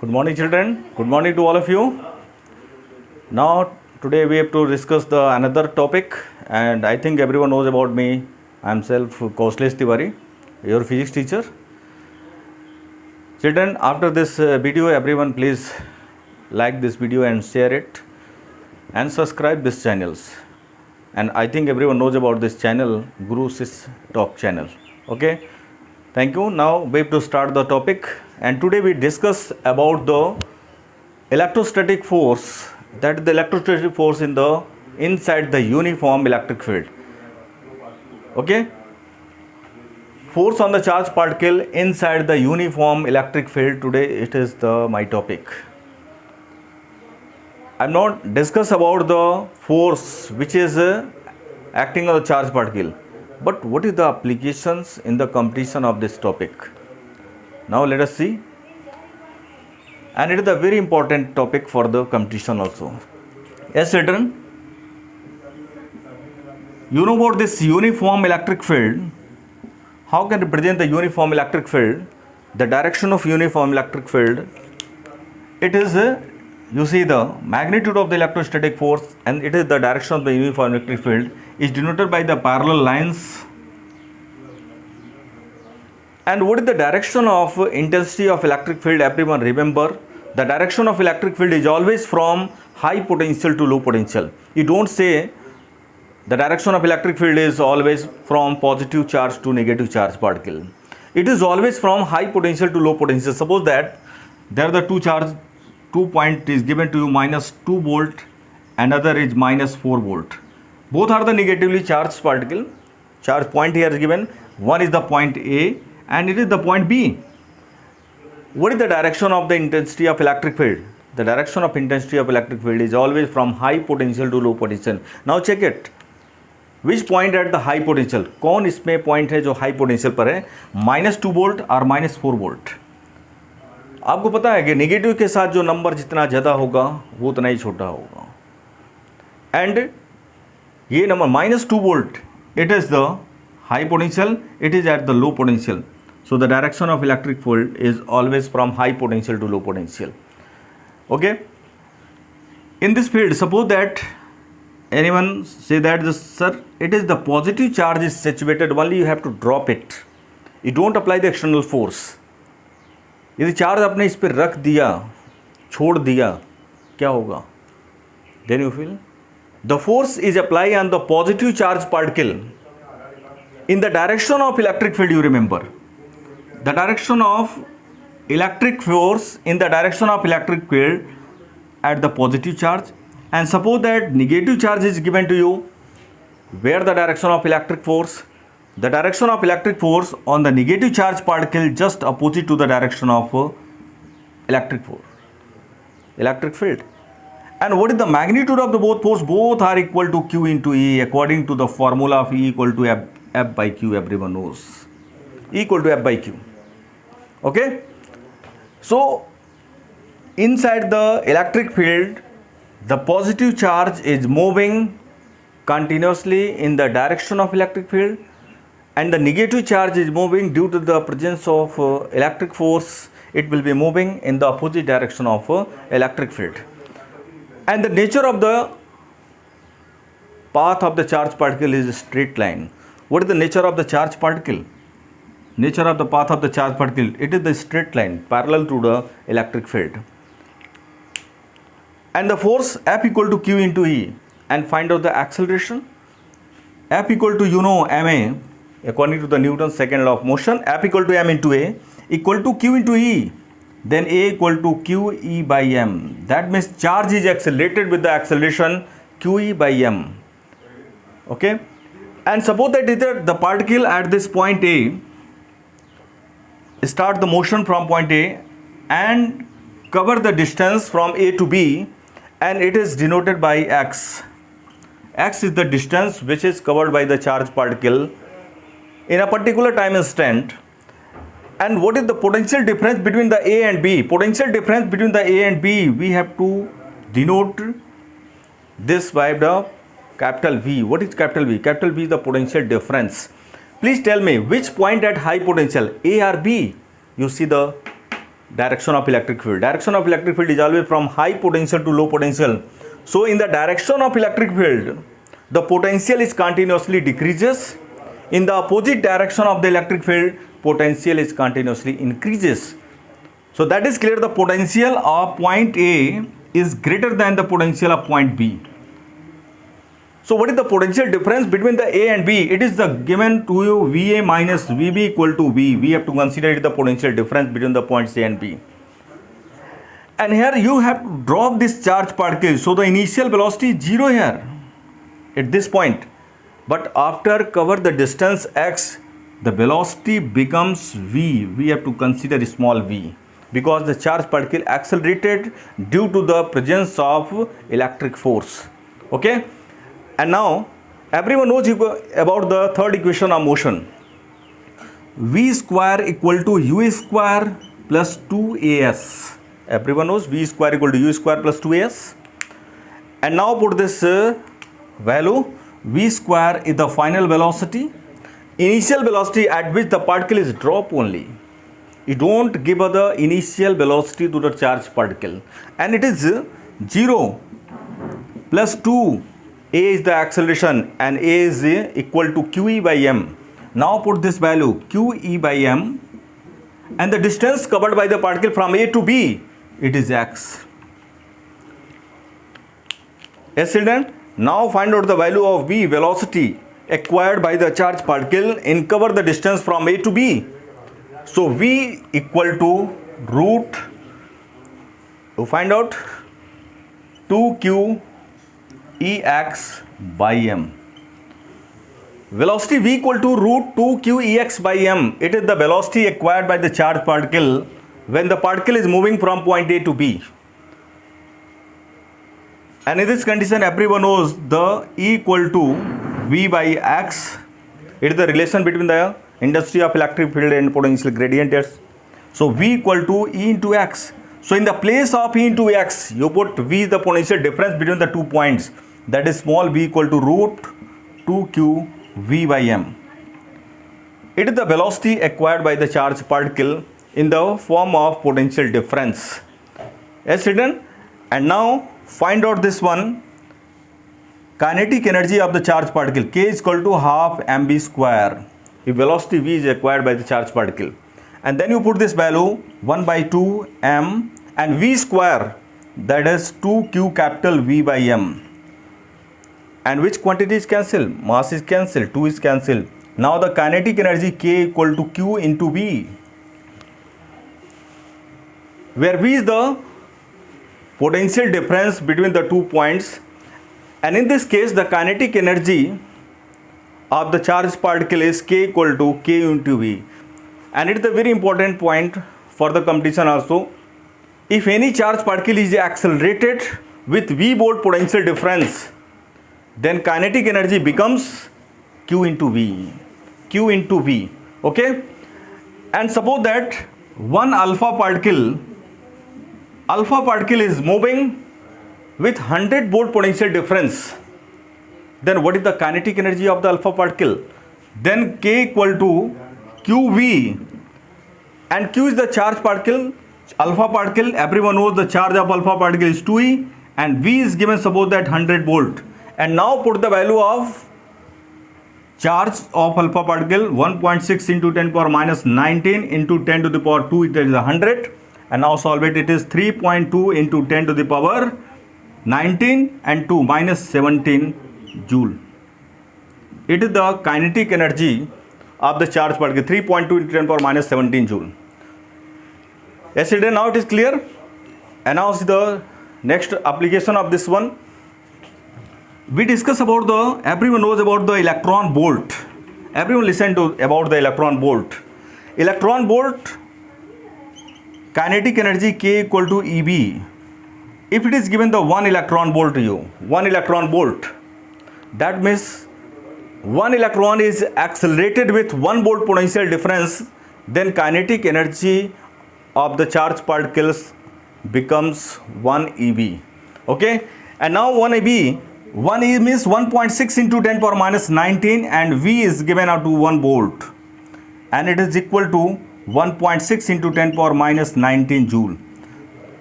Good morning, children. Good morning to all of you. Now, today we have to discuss the another topic, and I think everyone knows about me. I am self Kauslesh Tiwari, your physics teacher. Children, after this video, everyone please like this video and share it, and subscribe this channels. And I think everyone knows about this channel, Guru Sis Talk channel. Okay. Thank you. Now we have to start the topic, and today we discuss about the electrostatic force, that is the electrostatic force in the inside the uniform electric field. Okay, force on the charged particle inside the uniform electric field. Today it is the my topic. I am not discuss about the force which is acting on the charged particle, but what is the applications in the competition of this topic? Now let us see. And it is a very important topic for the competition also. Yes, children, you know about this uniform electric field. How can represent the uniform electric field? The direction of uniform electric field, it is you see the magnitude of the electrostatic force, and it is the direction of the uniform electric field is denoted by the parallel lines. And what is the direction of intensity of electric field? Everyone remember, the direction of electric field is always from high potential to low potential. You don't say the direction of electric field is always from positive charge to negative charge particle. It is always from high potential to low potential. Suppose that there are the two point is given to you -2 volt, another is -4 volt. Both are the negatively charged particle. Charge point here is given. One is the point A and it is the point B. What is the direction of the intensity of electric field? The direction of intensity of electric field is always from high potential to low potential. Now check it. Which point at the high potential? कौन इसमें point है जो high potential पर है? -2 volt और -4 volt. आपको पता है कि नेगेटिव के साथ जो नंबर जितना ज़्यादा होगा वो उतना ही छोटा होगा. एंड ये number -2 volt, it is the high potential, it is at the low potential. So the direction of electric field is always from high potential to low potential. Okay. In this field, suppose that anyone say that sir, it is the positive charge is situated, only you have to drop it. You don't apply the external force. यदि charge आपने इस पर रख दिया, छोड़ दिया, क्या होगा? Then you feel the force is applied on the positive charge particle in the direction of electric field. You remember the direction of electric force in the direction of electric field at the positive charge. And suppose that negative charge is given to you, where the direction of electric force? The direction of electric force on the negative charge particle just opposite to the direction of electric force, electric field. And what is the magnitude of the both force? Both are equal to Q into E according to the formula of E equal to F by Q. Everyone knows E equal to F by Q. Okay. So inside the electric field, the positive charge is moving continuously in the direction of electric field, and the negative charge is moving due to the presence of electric force. It will be moving in the opposite direction of electric field. And the nature of the path of the charge particle is a straight line. What is the nature of the charge particle? Nature of the path of the charge particle, it is the straight line parallel to the electric field. And the force F equal to Q into E, and find out the acceleration. F equal to, you know, ma, according to the Newton's second law of motion. F equal to m into a equal to q into e, then a equal to q e by m. That means charge is accelerated with the acceleration q e by m. Okay. And suppose that either the particle at this point A start the motion from point A and cover the distance from A to B, and it is denoted by x. X is the distance which is covered by the charged particle in a particular time instant. And what is the potential difference between the A and B? Potential difference between the A and B, we have to denote this by the capital V. What is capital V? Capital V is the potential difference. Please tell me which point at high potential, A or B? You see the direction of electric field. Direction of electric field is always from high potential to low potential. So in the direction of electric field, the potential is continuously decreases. In the opposite direction of the electric field, potential is continuously increases. So that is clear. The potential of point A is greater than the potential of point B. So what is the potential difference between the A and B? It is the given to you VA minus VB equal to V. We have to consider it the potential difference between the points A and B. And here you have to drop this charge particle. So the initial velocity is 0 here at this point. But after cover the distance x, the velocity becomes V. We have to consider small v, because the charge particle accelerated due to the presence of electric force. Okay. And now everyone knows about the third equation of motion. V square equal to U square plus 2AS. Everyone knows V square equal to U square plus 2AS. And now put this value. V square is the final velocity. Initial velocity at which the particle is dropped only. You don't give the initial velocity to the charged particle. And it is 0 plus 2. A is the acceleration and A is equal to QE by M. Now put this value QE by M, and the distance covered by the particle from A to B, it is x. Yes, children. Now find out the value of V, velocity acquired by the charged particle in cover the distance from A to B. So V equal to root, to find out 2Q Ex by M. Velocity V equal to root 2q Ex by M. It is the velocity acquired by the charged particle when the particle is moving from point A to B. And in this condition, everyone knows the E equal to V by X. It is the relation between the intensity of electric field and potential gradient. So V equal to E into X. So in the place of E into X, you put V is the potential difference between the 2 points. That is small v equal to root 2q V by M. It is the velocity acquired by the charged particle in the form of potential difference. Yes, written. And now find out this one. Kinetic energy of the charged particle K is equal to half mv square if velocity v is acquired by the charged particle. And then you put this value 1 by 2 m and v square, that is 2q capital V by M. And which quantity is cancelled? Mass is cancelled, 2 is cancelled. Now the kinetic energy K equal to Q into V, where V is the potential difference between the 2 points. And in this case, the kinetic energy of the charged particle is K equal to K into V. And it is a very important point for the competition also. If any charged particle is accelerated with V volt potential difference, then kinetic energy becomes Q into V. Q into V. Okay? And suppose that one alpha particle is moving with 100 volt potential difference. Then what is the kinetic energy of the alpha particle? Then K equal to QV. And Q is the charged particle. Alpha particle, everyone knows the charge of alpha particle is 2e, and V is given, suppose that 100 volt. And now put the value of charge of alpha particle 1.6 into 10 power minus 19 into 10 to the power 2, it is 100. And now solve it, it is 3.2 into 10 to the power 19 and 2 minus 17 joule. It is the kinetic energy of the charged particle, 3.2 into 10 power minus 17 joule. Yes, now it is clear. And now see the next application of this one. We discuss about the, everyone knows about the electron bolt. Everyone listen to about the electron bolt. Electron bolt, kinetic energy K equal to EB. If it is given the 1 electron bolt to you, 1 electron bolt, that means 1 electron is accelerated with 1 volt potential difference, then kinetic energy of the charged particles becomes 1 EB. Okay, and now 1 EB, 1 E means 1.6 into 10 power minus 19, and V is given out to 1 volt, and it is equal to 1.6 into 10 power minus 19 joule.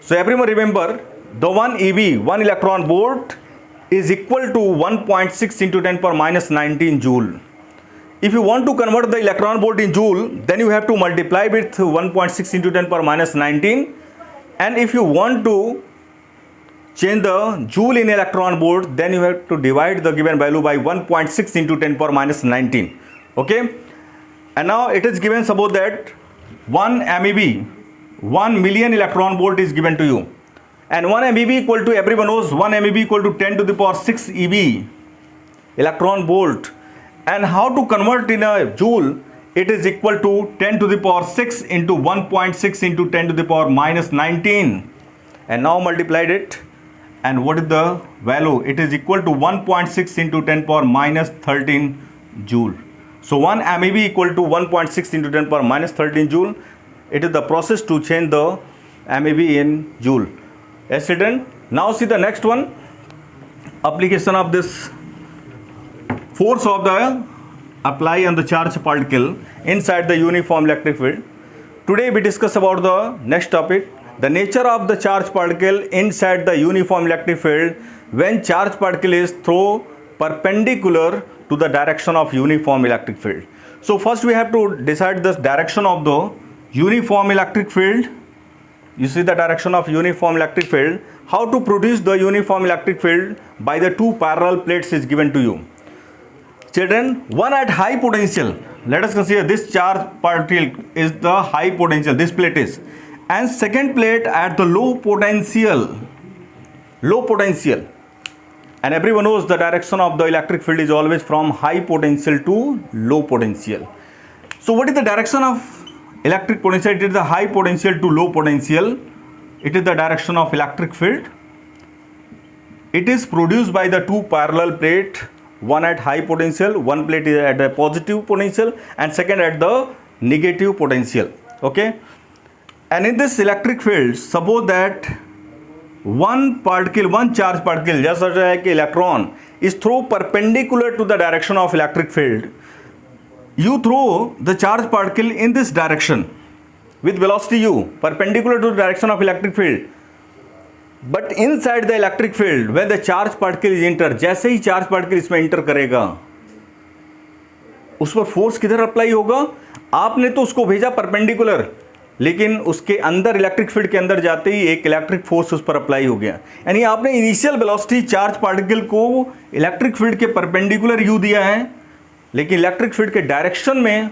So everyone remember, the 1 EV, 1 electron volt, is equal to 1.6 into 10 power minus 19 joule. If you want to convert the electron volt in joule, then you have to multiply with 1.6 into 10 power minus 19. And if you want to change the joule in electron volt, then you have to divide the given value by 1.6 into 10 power minus 19. Okay. And now it is given, suppose that 1 MeV, 1 million electron volt is given to you. And 1 MeV equal to, everyone knows 1 MeV equal to 10 to the power 6 eV electron volt. And how to convert in a joule? It is equal to 10 to the power 6 into 1.6 into 10 to the power minus 19. And now multiplied it. And what is the value? It is equal to 1.6 into 10 power minus 13 joule. So 1 MeV equal to 1.6 into 10 power minus 13 joule. It is the process to change the MeV in joule. Yes, children. Now see the next one. Application of this force of the apply on the charged particle inside the uniform electric field. Today we discuss about the next topic, the nature of the charged particle inside the uniform electric field when charged particle is thrown perpendicular to the direction of uniform electric field. So first we have to decide the direction of the uniform electric field. You see the direction of uniform electric field. How to produce the uniform electric field by the two parallel plates is given to you. Children, one at high potential, let us consider this charge particle is the high potential, this plate is, and second plate at the low potential. And everyone knows the direction of the electric field is always from high potential to low potential. So what is the direction of electric potential? It is the high potential to low potential. It is the direction of electric field. It is produced by the two parallel plate, one at high potential, one plate is at the positive potential and second at the negative potential. Okay. And in this electric field, suppose that one charge particle, just like electron, is thrown perpendicular to the direction of electric field. You throw the charge particle in this direction with velocity u, perpendicular to the direction of electric field. But inside the electric field, when the charge particle is enter, जैसे ही charge particle इसमें enter करेगा, उस पर force किधर apply होगा? आपने तो उसको भेजा परपेंडिकुलर, लेकिन उसके अंदर इलेक्ट्रिक फील्ड के अंदर जाते ही एक इलेक्ट्रिक फोर्स उस पर अप्लाई हो गया. यानी आपने इनिशियल वेलोसिटी चार्ज पार्टिकल को इलेक्ट्रिक फील्ड के परपेंडिकुलर यू दिया है, लेकिन इलेक्ट्रिक फील्ड के डायरेक्शन में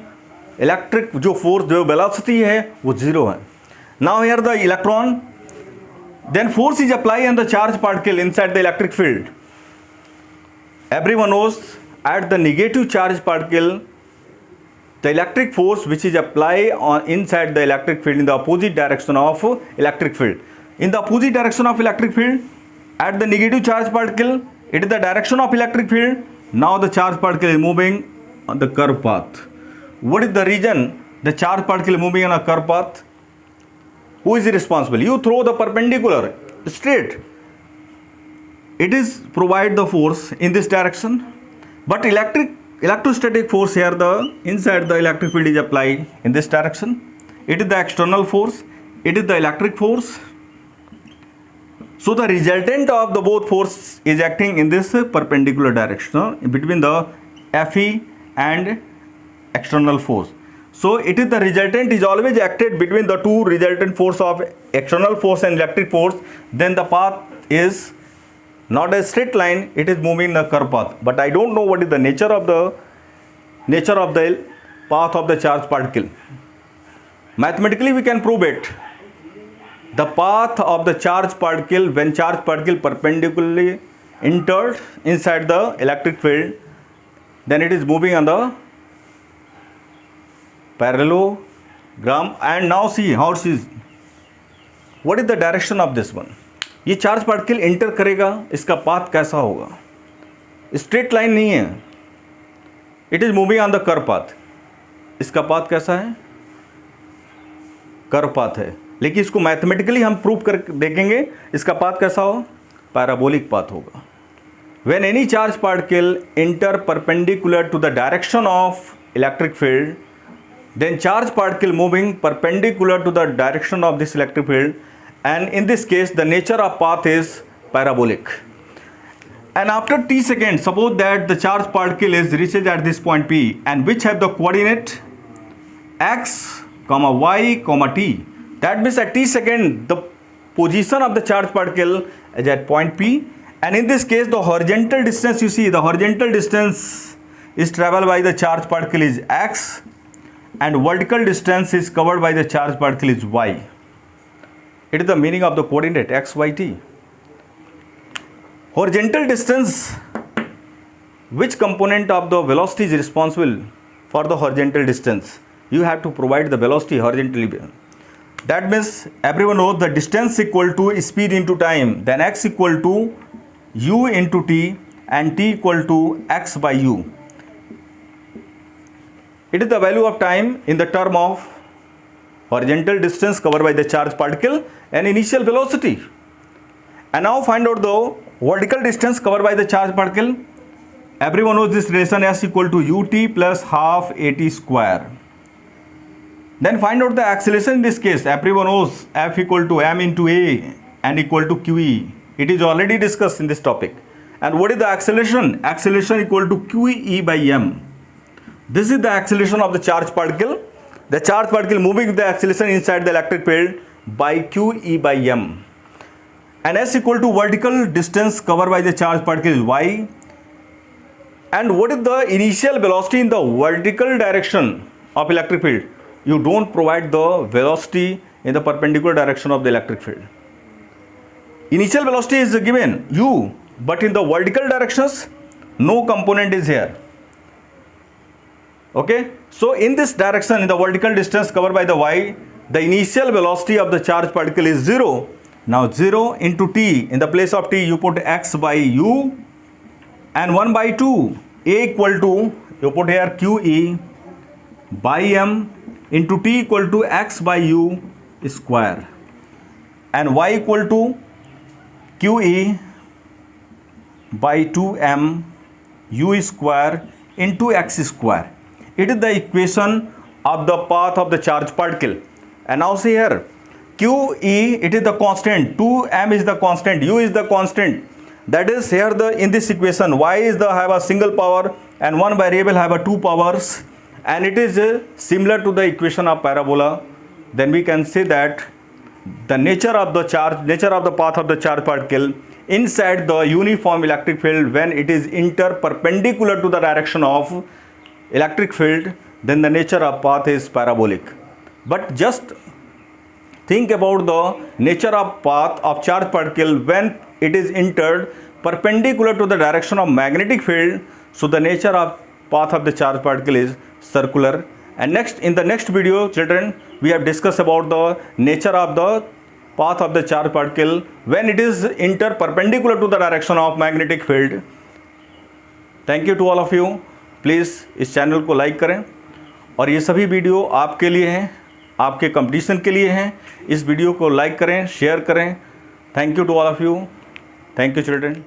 इलेक्ट्रिक जो फोर्स, जो वेलोसिटी है, वो जीरो है. Now here the electron, then force is applied on the charge particle inside the electric field. Everyone knows at the negative charge particle, the electric force which is applied on inside the electric field in the opposite direction of electric field. In the opposite direction of electric field, at the negative charge particle, it is the direction of electric field. Now the charge particle is moving on the curve path. What is the reason the charge particle is moving on a curve path? Who is responsible? You throw the perpendicular straight. It is provide the force in this direction, but electrostatic force here, the inside the electric field is applied in this direction. It is the external force. It is the electric force. So the resultant of the both force is acting in this perpendicular direction between the Fe and external force. So it is the resultant is always acted between the two resultant force of external force and electric force. Then the path is not a straight line, it is moving in a curve path. But I don't know what is the nature of the path of the charge particle. Mathematically we can prove it. The path of the charge particle, when charge particle perpendicularly entered inside the electric field, then it is moving on the parallelogram. And now see how it is. What is the direction of this one? ये charge particle enter करेगा, इसका path कैसा होगा? Straight line नहीं है, it is moving on the curve path. इसका path कैसा है? कर्व पाथ है. लेकिन इसको मैथमेटिकली हम प्रूव कर देखेंगे, इसका पाथ कैसा हो? पैराबोलिक पाथ होगा. When any charge particle enter perpendicular to the direction of electric field, then charge particle moving perpendicular to the direction of this electric field, and in this case the nature of path is parabolic. And after t seconds, suppose that the charge particle is reaches at this point P, and which have the coordinate x, y, t. That means at t second the position of the charge particle is at point P, and in this case the horizontal distance, you see the horizontal distance is traveled by the charge particle is x, and vertical distance is covered by the charge particle is y. It is the meaning of the coordinate x, y, t. Horizontal distance, which component of the velocity is responsible for the horizontal distance? You have to provide the velocity horizontally. That means everyone knows the distance equal to speed into time, then x equal to u into t, and t equal to x by u. It is the value of time in the term of horizontal distance covered by the charge particle and initial velocity. And now find out the vertical distance covered by the charge particle. Everyone knows this relation, s equal to ut plus half at square. Then find out the acceleration in this case. Everyone knows F equal to m into a and equal to qe. It is already discussed in this topic. And what is the acceleration? Acceleration equal to qe by m. This is the acceleration of the charge particle. The charge particle moving with the acceleration inside the electric field by qe by m. And s equal to vertical distance covered by the charge particle is y. And what is the initial velocity in the vertical direction of electric field? You don't provide the velocity in the perpendicular direction of the electric field. Initial velocity is given u, but in the vertical directions no component is here. Okay, so in this direction, in the vertical distance covered by the y, the initial velocity of the charge particle is 0. Now 0 into t, in the place of t you put x by u, and 1 by 2, a equal to, you put here qe by m into t equal to x by u square, and y equal to qe by 2m u square into x square. It is the equation of the path of the charge particle. And now see here, qe, it is the constant, 2m is the constant, u is the constant. That is here the in this equation y is the have a single power and one variable have a two powers, and it is similar to the equation of parabola. Then we can say that the nature of the path of the charge particle inside the uniform electric field, when it is perpendicular to the direction of electric field, then the nature of path is parabolic. But just think about the nature of path of charge particle when it is entered perpendicular to the direction of magnetic field. So the nature of path of the charge particle is circular. And in the next video, children, we have discussed about the nature of the path of the charge particle when it is perpendicular to the direction of magnetic field. Thank you to all of you. Please इस channel को like करें, और ये सभी video आपके लिए हैं, आपके कंपटीशन के लिए हैं. इस वीडियो को लाइक करें, शेयर करें. Thank you to all of you. Thank you children.